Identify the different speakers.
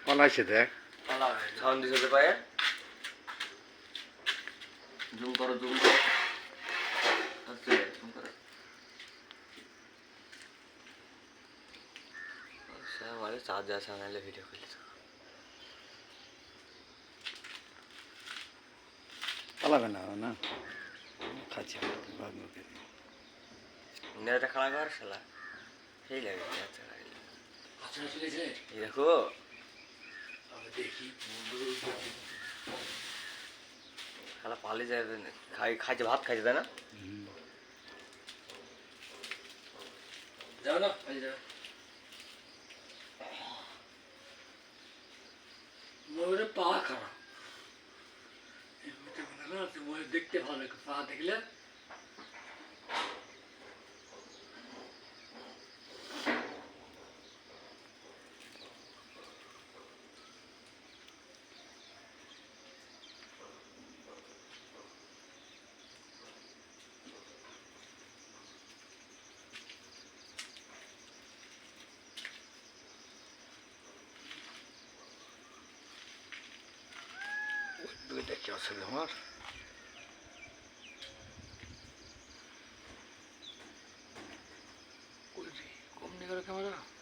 Speaker 1: পালাইছে দেখ
Speaker 2: সাউন্ড দিতে পারে জুম করো আচ্ছা জুম করো আচ্ছা মানে চার্জার সামনে ভিডিও করলি
Speaker 1: পালাবে না না খাচ্ছে
Speaker 2: নেটা খাড়া কর শালা সেই লাগে আচ্ছা
Speaker 3: আচ্ছা চলেছে
Speaker 2: এই দেখো
Speaker 3: আমি দেখি
Speaker 2: শালা পালিয়ে যাবে না খাইছে ভাত খাইছে তাই না
Speaker 3: যাও না এই যাও ময়ূরের পা খারাপ ময়ূর দেখতে ভালো লাগে পা দেখলে
Speaker 1: দুইটা কি আছে আমার
Speaker 3: কম নিয়ে গেল ক্যামেরা